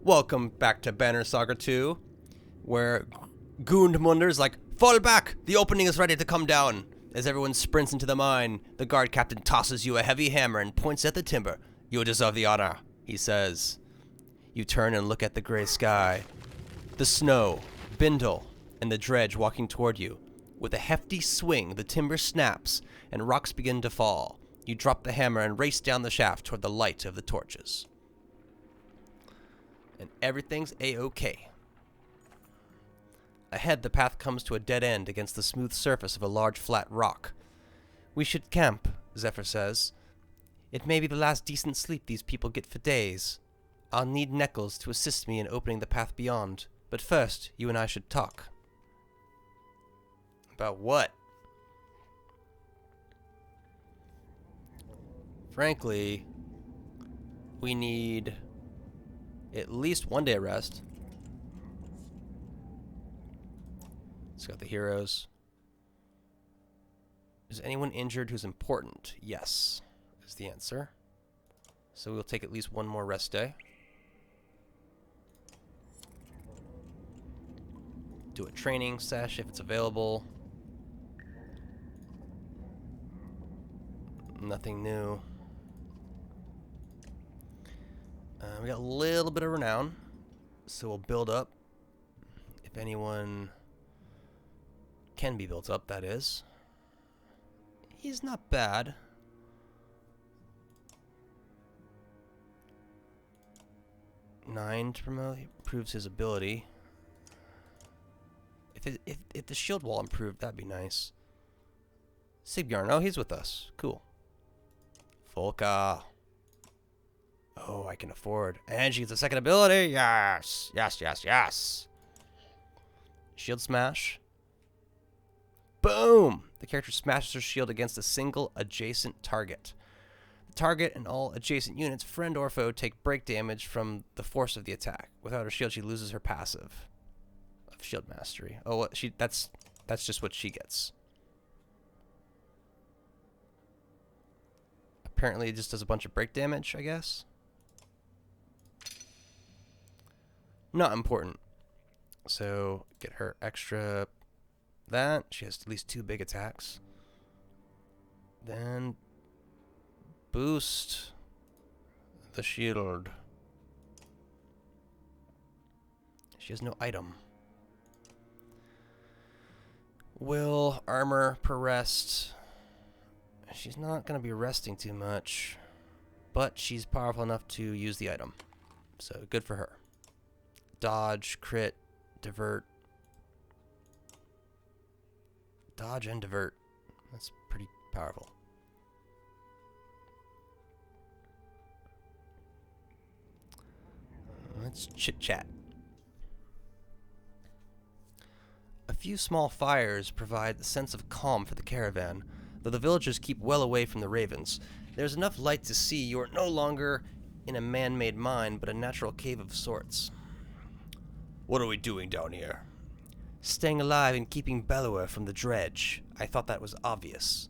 Welcome back to Banner Saga 2, where Gundmunder's like, fall back! The opening is ready to come down! As everyone sprints into the mine, the guard captain tosses you a heavy hammer and points at the timber. You deserve the honor, he says. You turn and look at the gray sky. The snow, Bindle, and the dredge walking toward you. With a hefty swing, the timber snaps, and rocks begin to fall. You drop the hammer and race down the shaft toward the light of the torches. And everything's a-okay. Ahead, the path comes to a dead end against the smooth surface of a large flat rock. We should camp, Zephyr says. It may be the last decent sleep these people get for days. I'll need Neckles to assist me in opening the path beyond, but first, you and I should talk. About what? Frankly, we need at least 1 day rest. Let's go with the heroes. Is anyone injured who's important? Yes, is the answer. So we'll take at least 1 more rest day. Do a training sesh if it's available. Nothing new. We got a little bit of renown, so we'll build up. If anyone can be built up, that is. He's not bad. Nine to promote improves his ability. If the shield wall improved, that'd be nice. Sigbjarn, oh, he's with us. Cool. Folka. Oh, I can afford. And she gets a second ability. Yes. Yes, yes, yes. Shield smash. Boom! The character smashes her shield against a single adjacent target. The target and all adjacent units, friend or foe, take break damage from the force of the attack. Without her shield, she loses her passive of shield mastery. Oh, well, that's just what she gets. Apparently, it just does a bunch of break damage, I guess. Not important. So, get her extra that. She has at least 2 big attacks. Then, boost the shield. She has no item. Will, armor per rest. She's not going to be resting too much, but she's powerful enough to use the item. So, good for her. Dodge, crit, divert. Dodge and divert. That's pretty powerful. Let's chit-chat. A few small fires provide a sense of calm for the caravan, though the villagers keep well away from the ravens. There's enough light to see you are no longer in a man-made mine, but a natural cave of sorts. What are we doing down here? Staying alive and keeping Bellower from the dredge. I thought that was obvious.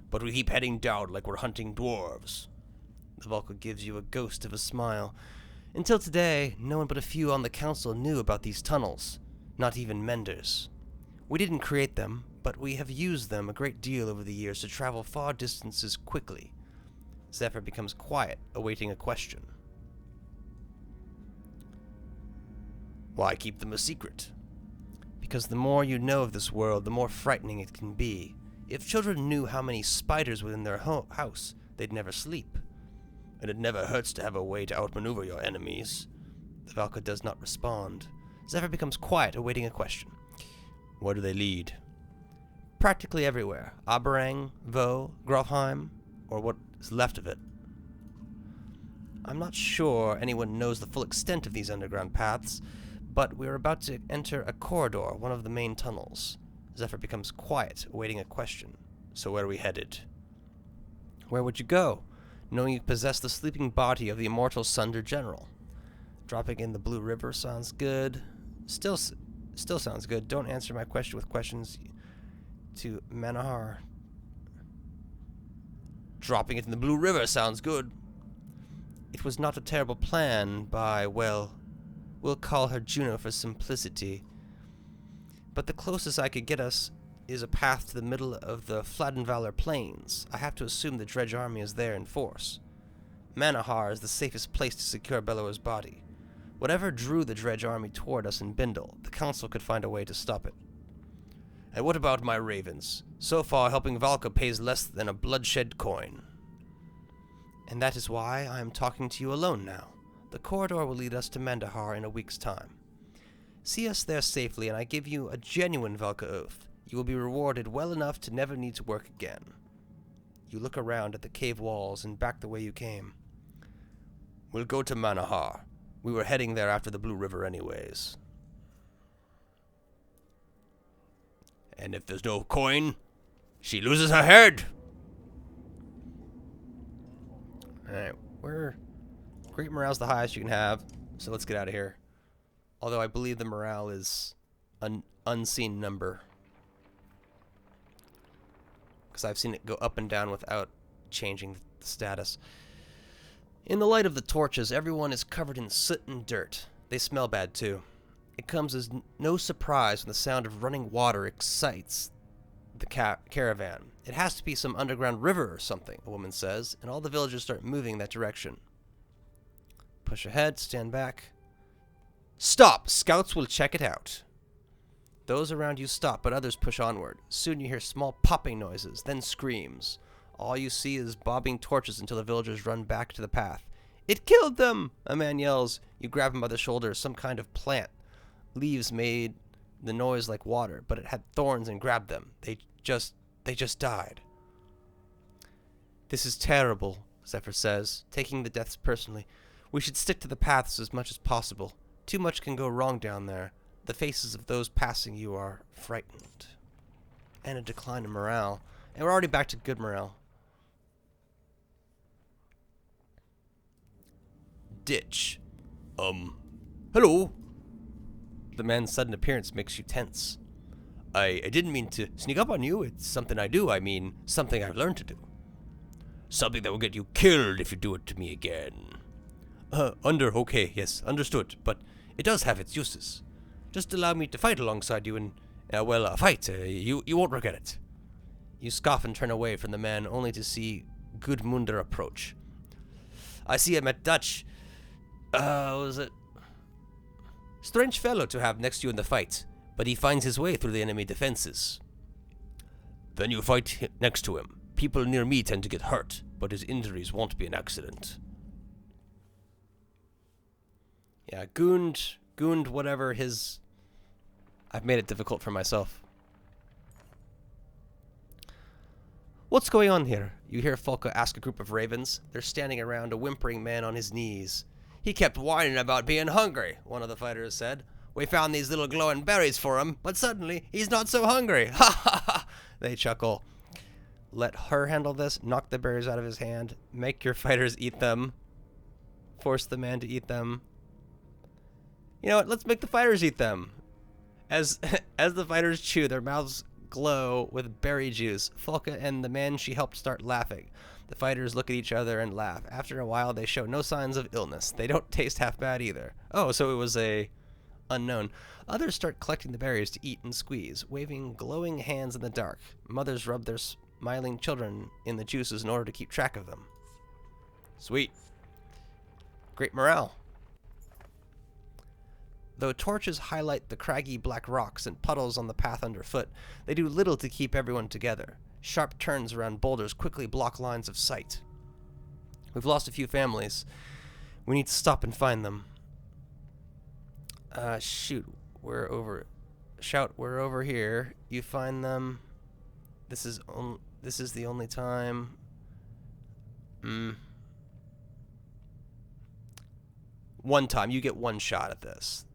But we keep heading down like we're hunting dwarves. The Valka gives you a ghost of a smile. Until today, no one but a few on the council knew about these tunnels. Not even menders. We didn't create them, but we have used them a great deal over the years to travel far distances quickly. Zephyr becomes quiet, awaiting a question. Why keep them a secret? Because the more you know of this world, the more frightening it can be. If children knew how many spiders were in their house, they'd never sleep. And it never hurts to have a way to outmaneuver your enemies. The Valka does not respond. Zephyr becomes quiet, awaiting a question. Where do they lead? Practically everywhere. Aberang, Vo, Grofheim, or what is left of it. I'm not sure anyone knows the full extent of these underground paths, but we're about to enter a corridor, one of the main tunnels. Zephyr becomes quiet, awaiting a question. So where are we headed? Where would you go, knowing you possess the sleeping body of the immortal Sunder General? Dropping in the Blue River sounds good. Still sounds good. Don't answer my question with questions to Manahar. Dropping it in the Blue River sounds good. It was not a terrible plan by, well, we'll call her Juno for simplicity. But the closest I could get us is a path to the middle of the Fladenvalor Plains. I have to assume the Dredge army is there in force. Manahar is the safest place to secure Bellower's body. Whatever drew the Dredge army toward us in Bindle, the Council could find a way to stop it. And what about my ravens? So far, helping Valka pays less than a bloodshed coin. And that is why I am talking to you alone now. The corridor will lead us to Mandahar in a week's time. See us there safely, and I give you a genuine Valka oath. You will be rewarded well enough to never need to work again. You look around at the cave walls and back the way you came. We'll go to Manahar. We were heading there after the Blue River anyways. And if there's no coin, she loses her head. Alright, great morale's the highest you can have, so let's get out of here. Although I believe the morale is an unseen number. Because I've seen it go up and down without changing the status. In the light of the torches, everyone is covered in soot and dirt. They smell bad, too. It comes as no surprise when the sound of running water excites the caravan. It has to be some underground river or something, a woman says, and all the villagers start moving in that direction. Push ahead, stand back. Stop! Scouts will check it out. Those around you stop, but others push onward. Soon you hear small popping noises, then screams. All you see is bobbing torches until the villagers run back to the path. It killed them! A man yells. You grab him by the shoulder. Some kind of plant. Leaves made the noise like water, but it had thorns and grabbed them. They just died. This is terrible, Zephyr says, taking the deaths personally. We should stick to the paths as much as possible. Too much can go wrong down there. The faces of those passing you are frightened. And a decline in morale. And we're already back to good morale. Ditch. Hello? The man's sudden appearance makes you tense. I didn't mean to sneak up on you. It's something I do. I mean, something I've learned to do. Something that will get you killed if you do it to me again. Okay, yes, understood. But it does have its uses. Just allow me to fight alongside you and, fight. You won't regret it. You scoff and turn away from the man only to see Gudmundur approach. I see him at Dutch. Was it? Strange fellow to have next to you in the fight, but he finds his way through the enemy defenses. Then you fight next to him. People near me tend to get hurt, but his injuries won't be an accident. Yeah, Gund, whatever his... I've made it difficult for myself. What's going on here? You hear Folka ask a group of ravens. They're standing around a whimpering man on his knees. He kept whining about being hungry, one of the fighters said. We found these little glowing berries for him, but suddenly he's not so hungry. Ha ha ha! They chuckle. Let her handle this. Knock the berries out of his hand. Make your fighters eat them. Force the man to eat them. You know what? Let's make the fighters eat them. As the fighters chew, their mouths glow with berry juice. Folka and the man she helped start laughing. The fighters look at each other and laugh. After a while, they show no signs of illness. They don't taste half bad either. Oh, so it was a unknown. Others start collecting the berries to eat and squeeze, waving glowing hands in the dark. Mothers rub their smiling children in the juices in order to keep track of them. Sweet. Great morale. Though torches highlight the craggy black rocks and puddles on the path underfoot, they do little to keep everyone together. Sharp turns around boulders quickly block lines of sight. We've lost a few families. We need to stop and find them. Shoot. We're over here. You find them. This is the only time. One time. You get one shot at this.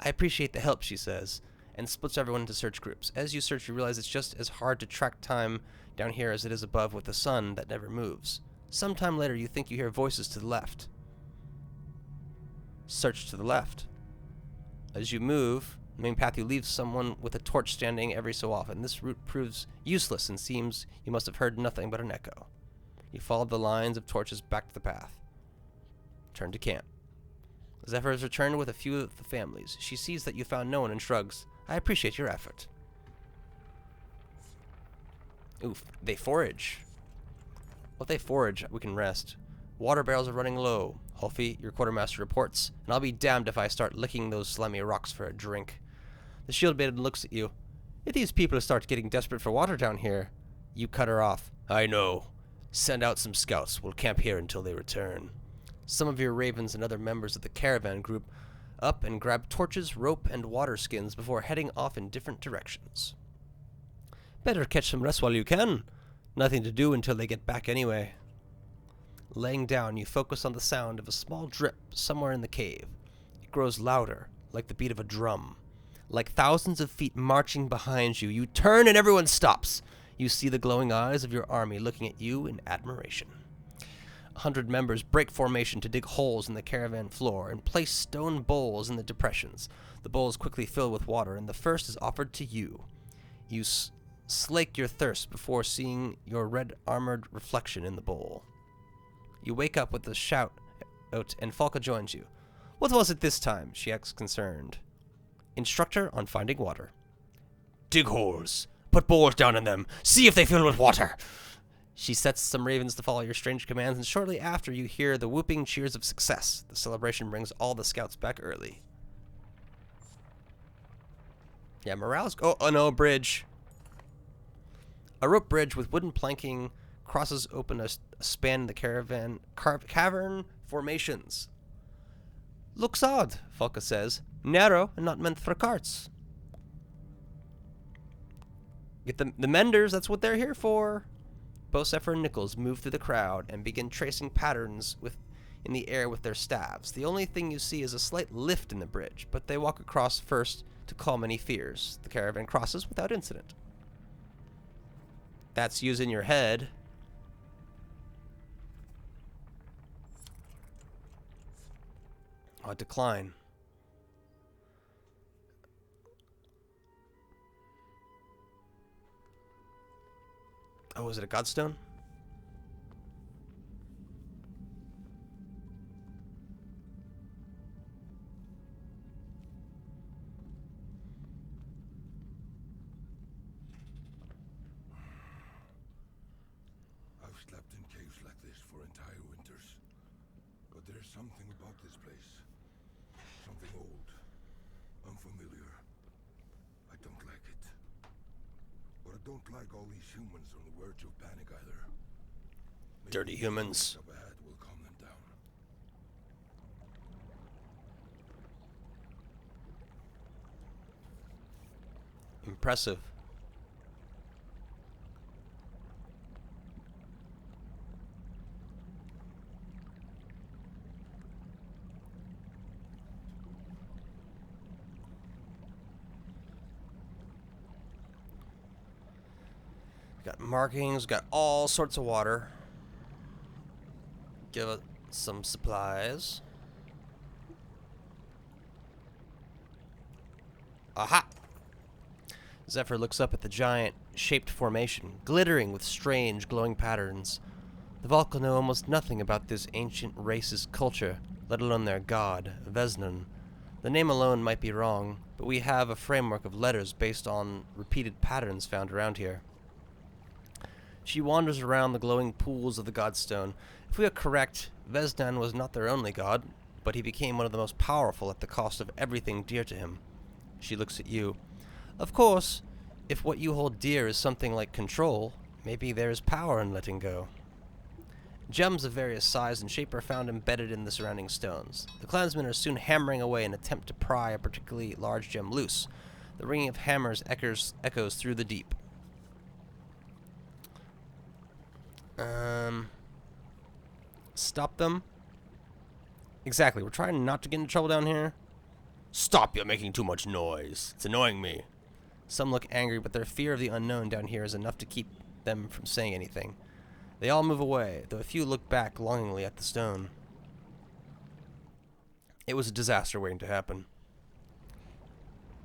I appreciate the help, she says, and splits everyone into search groups. As you search, you realize it's just as hard to track time down here as it is above with the sun that never moves. Sometime later, you think you hear voices to the left. Search to the left. As you move, the main path, you leave someone with a torch standing every so often. This route proves useless and seems you must have heard nothing but an echo. You follow the lines of torches back to the path. Turn to camp. Zephyr has returned with a few of the families. She sees that you found no one and shrugs. I appreciate your effort. Oof, they forage. Well, if they forage, we can rest. Water barrels are running low. Hulfie, your quartermaster reports, and I'll be damned if I start licking those slimy rocks for a drink. The shield maiden looks at you. If these people start getting desperate for water down here, you cut her off. I know. Send out some scouts. We'll camp here until they return. Some of your ravens and other members of the caravan group up and grab torches, rope, and water skins before heading off in different directions. Better catch some rest while you can. Nothing to do until they get back anyway. Laying down, you focus on the sound of a small drip somewhere in the cave. It grows louder, like the beat of a drum. Like thousands of feet marching behind you, you turn and everyone stops. You see the glowing eyes of your army looking at you in admiration. 100 members break formation to dig holes in the caravan floor and place stone bowls in the depressions. The bowls quickly fill with water, and the first is offered to you. You slake your thirst before seeing your red-armored reflection in the bowl. You wake up with a shout out, and Falca joins you. What was it this time? She asks, concerned. Instructor on finding water. Dig holes. Put bowls down in them. See if they fill with water. She sets some ravens to follow your strange commands, and shortly after you hear the whooping cheers of success. The celebration brings all the scouts back early. Yeah, morale's... Oh, no, bridge. A rope bridge with wooden planking crosses open a span in the cavern formations. Looks odd, Falca says. Narrow and not meant for carts. Get the menders, that's what they're here for. Both Zephyr and Nichols move through the crowd and begin tracing patterns in the air with their staves. The only thing you see is a slight lift in the bridge, but they walk across first to calm any fears. The caravan crosses without incident. That's using your head. Oh, decline. Oh, is it a godstone? I've slept in caves like this for entire winters. But there's something about this place. Something old, unfamiliar. I don't like it. But I don't like all these humans on the verge of panic either. Maybe Dirty humans. up ahead will calm them down. Impressive. Got markings, got all sorts of water. Give it some supplies. Aha! Zephyr looks up at the giant shaped formation, glittering with strange glowing patterns. The Vulcan know almost nothing about this ancient race's culture, let alone their god, Vez'nan. The name alone might be wrong, but we have a framework of letters based on repeated patterns found around here. She wanders around the glowing pools of the godstone. If we are correct, Vez'nan was not their only god, but he became one of the most powerful at the cost of everything dear to him. She looks at you. Of course, if what you hold dear is something like control, maybe there is power in letting go. Gems of various size and shape are found embedded in the surrounding stones. The clansmen are soon hammering away in an attempt to pry a particularly large gem loose. The ringing of hammers echoes through the deep. Stop them. Exactly, we're trying not to get into trouble down here. Stop, you're making too much noise. It's annoying me. Some look angry, but their fear of the unknown down here is enough to keep them from saying anything. They all move away, though a few look back longingly at the stone. It was a disaster waiting to happen.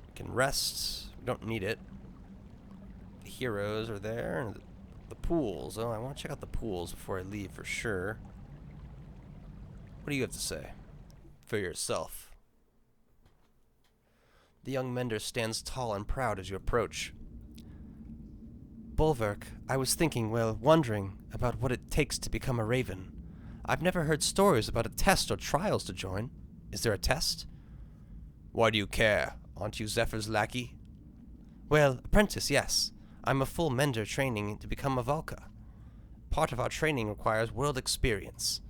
We can rest. We don't need it. The heroes are there. The pools. Oh, I want to check out the pools before I leave for sure. What do you have to say? For yourself. The young mender stands tall and proud as you approach. Bulwark, I was thinking, well, wondering about what it takes to become a raven. I've never heard stories about a test or trials to join. Is there a test? Why do you care? Aren't you Zephyr's lackey? Well, apprentice, yes. I'm a full mender training to become a Valka. Part of our training requires world experience.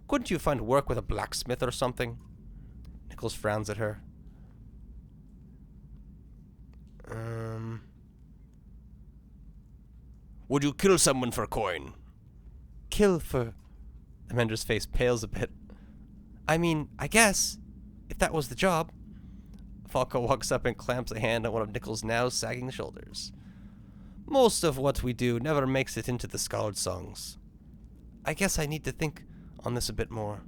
Couldn't you find work with a blacksmith or something? Nichols frowns at her. Would you kill someone for coin? Kill for... The mender's face pales a bit. I mean, I guess, if that was the job. Falco walks up and clamps a hand on one of Nichols' now sagging shoulders. Most of what we do never makes it into the Scald songs. I guess I need to think on this a bit more.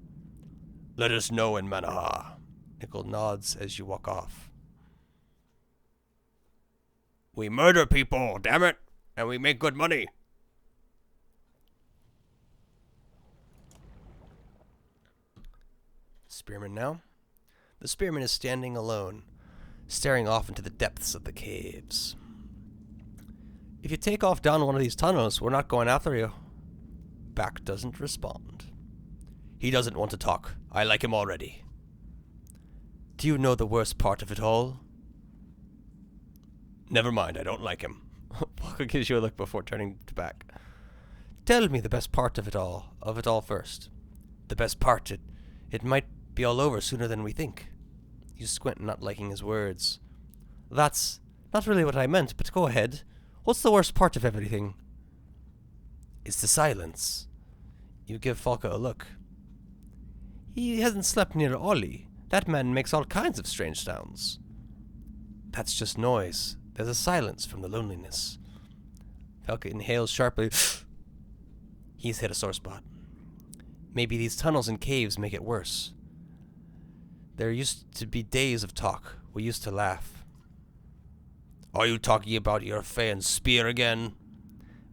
Let us know in Manaha. Nichols nods as you walk off. We murder people, damn it, and we make good money. Spearman now. The spearman is standing alone, staring off into the depths of the caves. If you take off down one of these tunnels, we're not going after you. Back doesn't respond. He doesn't want to talk. I like him already. Do you know the worst part of it all? Never mind, I don't like him. Walker gives you a look before turning to back. Tell me the best part of it all first. The best part, it might be all over sooner than we think. You squint, not liking his words. That's not really what I meant, but go ahead. What's the worst part of everything? It's the silence. You give Falca a look. He hasn't slept near Ollie. That man makes all kinds of strange sounds. That's just noise. There's a silence from the loneliness. Falca inhales sharply. He's hit a sore spot. Maybe these tunnels and caves make it worse. There used to be days of talk. We used to laugh. Are you talking about your Feyan spear again?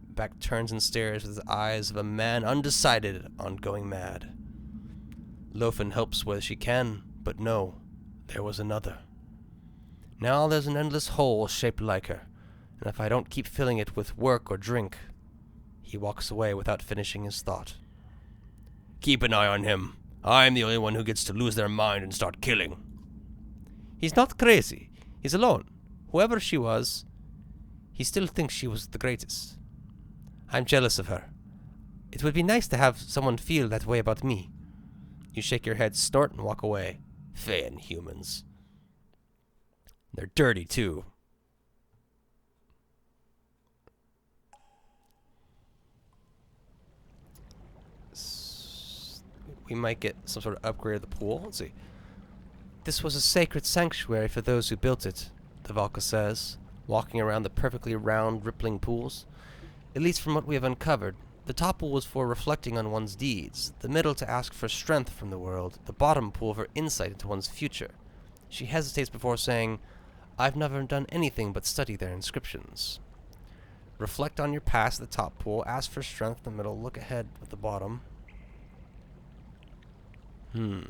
Back turns and stares with the eyes of a man undecided on going mad. Lofen helps where she can, but no, there was another. Now there's an endless hole shaped like her, and if I don't keep filling it with work or drink... He walks away without finishing his thought. Keep an eye on him. I'm the only one who gets to lose their mind and start killing. He's not crazy. He's alone. Whoever she was, he still thinks she was the greatest. I'm jealous of her. It would be nice to have someone feel that way about me. You shake your head, snort, and walk away. Feyan humans. They're dirty, too. We might get some sort of upgrade of the pool. Let's see. This was a sacred sanctuary for those who built it, the Valka says, walking around the perfectly round, rippling pools. At least from what we have uncovered, the top pool was for reflecting on one's deeds, the middle to ask for strength from the world, the bottom pool for insight into one's future. She hesitates before saying, I've never done anything but study their inscriptions. Reflect on your past at the top pool, ask for strength in the middle, look ahead at the bottom. Do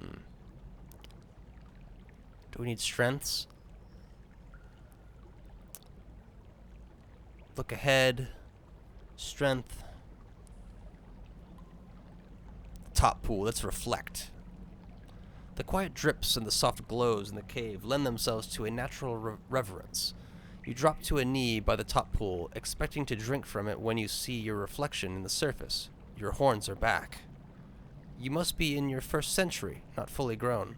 we need strengths? Look ahead. Strength. Top pool, let's reflect. The quiet drips and the soft glows in the cave lend themselves to a natural reverence. You drop to a knee by the top pool, expecting to drink from it when you see your reflection in the surface. Your horns are back. You must be in your first century, not fully grown.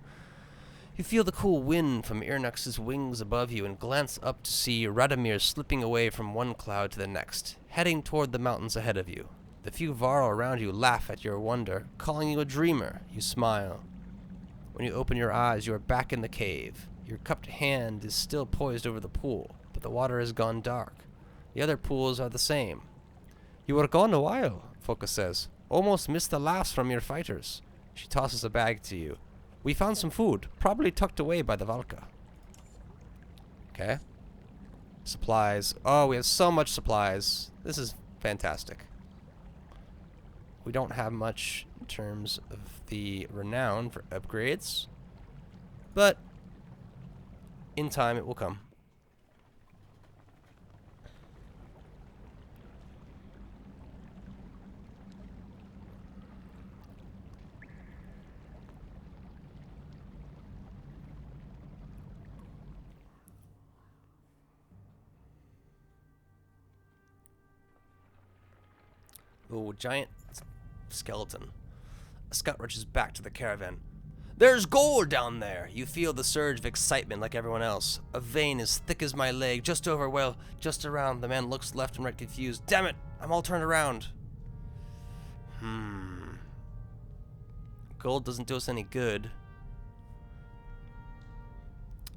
You feel the cool wind from Irnax's wings above you and glance up to see Radomir slipping away from one cloud to the next, heading toward the mountains ahead of you. The few Varl around you laugh at your wonder, calling you a dreamer. You smile. When you open your eyes, you are back in the cave. Your cupped hand is still poised over the pool, but the water has gone dark. The other pools are the same. You were gone a while, Foka says. Almost missed the last from your fighters. She tosses a bag to you. We found some food, probably tucked away by the Valka. Okay. Supplies. Oh, we have so much supplies. This is Fantastic. We don't have much in terms of the renown for upgrades, but in time it will come. Oh, giant skeleton. A scout rushes back to the caravan. There's gold down there! You feel the surge of excitement like everyone else. A vein as thick as my leg, just over, well, just around. The man looks left and right confused. Damn it! I'm all turned around. Gold doesn't do us any good.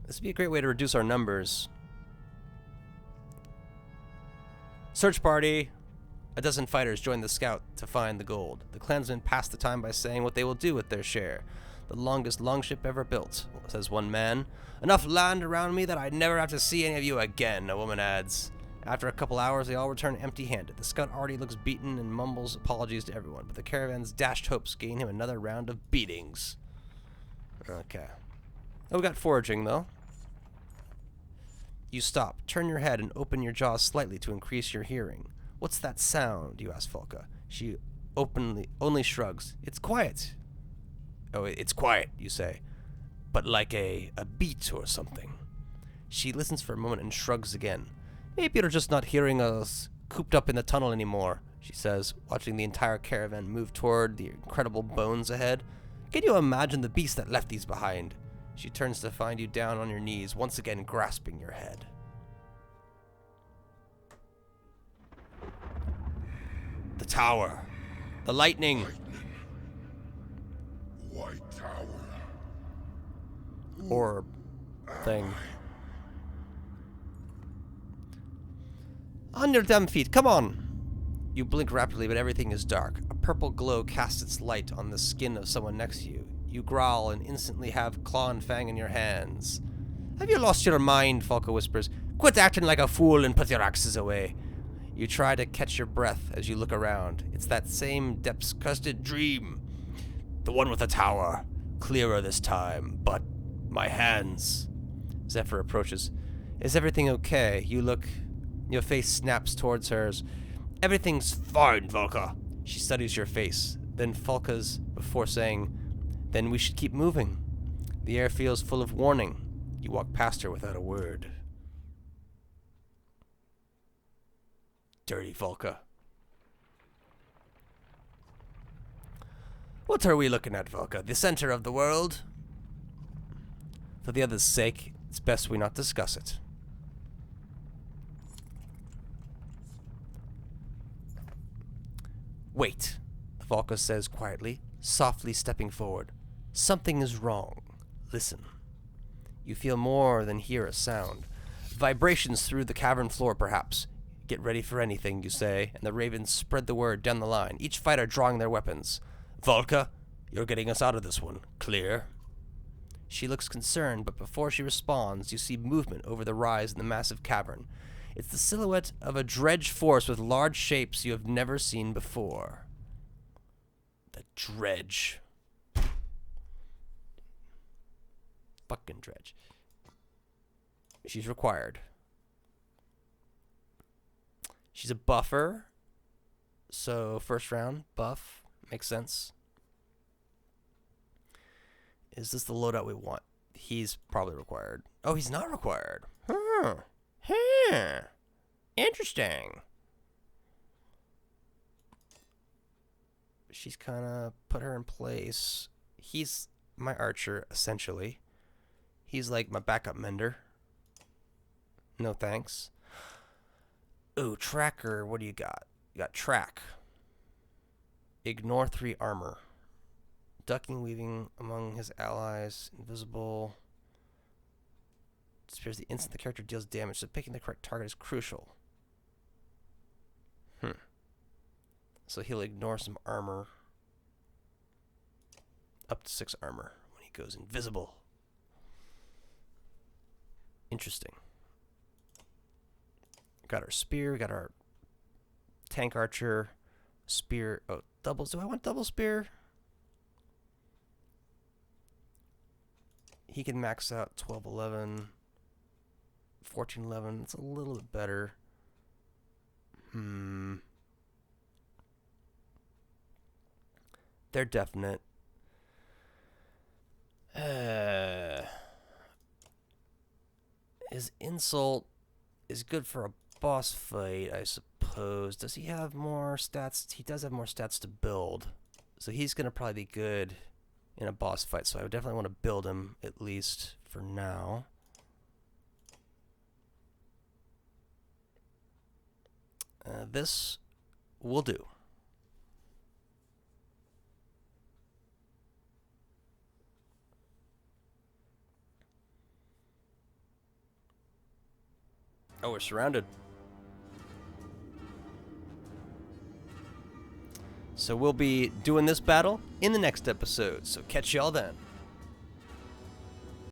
This would be a great way to reduce our numbers. Search party! A dozen fighters join the scout to find the gold. The clansmen pass the time by saying what they will do with their share. The longest longship ever built, says one man. Enough land around me that I'd never have to see any of you again, a woman adds. After a couple hours, they all return empty-handed. The scout already looks beaten and mumbles apologies to everyone, but the caravan's dashed hopes gain him another round of beatings. Okay. Oh, we got foraging, though. You stop, turn your head, and open your jaws slightly to increase your hearing. What's that sound? You ask Volka. She only shrugs. It's quiet. Oh, it's quiet, you say. But like a beat or something. She listens for a moment and shrugs again. Maybe you're just not hearing us cooped up in the tunnel anymore, she says, watching the entire caravan move toward the incredible bones ahead. Can you imagine the beast that left these behind? She turns to find you down on your knees, once again grasping your head. The tower. The lightning. White tower. Orb thing. On your damn feet, come on! You blink rapidly, but everything is dark. A purple glow casts its light on the skin of someone next to you. You growl and instantly have claw and fang in your hands. Have you lost your mind? Falco whispers. Quit acting like a fool and put your axes away. You try to catch your breath as you look around. It's that same depths-crusted dream. The one with the tower. Clearer this time, but my hands. Zephyr approaches. Is everything okay? You look... Your face snaps towards hers. Everything's fine, Volka. She studies your face, then Falka's before saying, Then we should keep moving. The air feels full of warning. You walk past her without a word. Dirty Volka. What are we looking at, Volka? The center of the world? For the others' sake, it's best we not discuss it. Wait, Volka says quietly, softly stepping forward. Something is wrong. Listen. You feel more than hear a sound. Vibrations through the cavern floor, perhaps. Get ready for anything, you say, and the ravens spread the word down the line, each fighter drawing their weapons. Volka, you're getting us out of this one. Clear? She looks concerned, but before she responds, you see movement over the rise in the massive cavern. It's the silhouette of a dredge force with large shapes you have never seen before. The dredge. Fucking dredge. She's required. She's a buffer. So, first round, buff. Makes sense. Is this the loadout we want? He's probably required. Oh, he's not required. Interesting. She's kind of put her in place. He's my archer, essentially. He's like my backup mender. No thanks. Ooh, tracker, what do you got? You got track. Ignore 3 armor. Ducking, weaving among his allies. Invisible. Disappears the instant the character deals damage, so picking the correct target is crucial. So he'll ignore some armor. Up to 6 armor when he goes invisible. Interesting. Got our spear, got our tank archer, spear. Oh, doubles. Do I want double spear? He can max out 12, 11, 14, 11. It's a little bit better. They're definite. His insult is good for a boss fight, I suppose. Does he have more stats? He does have more stats to build. So he's going to probably be good in a boss fight. So I would definitely want to build him, at least for now. This will do. Oh, we're surrounded. So we'll be doing this battle in the next episode. So catch y'all then.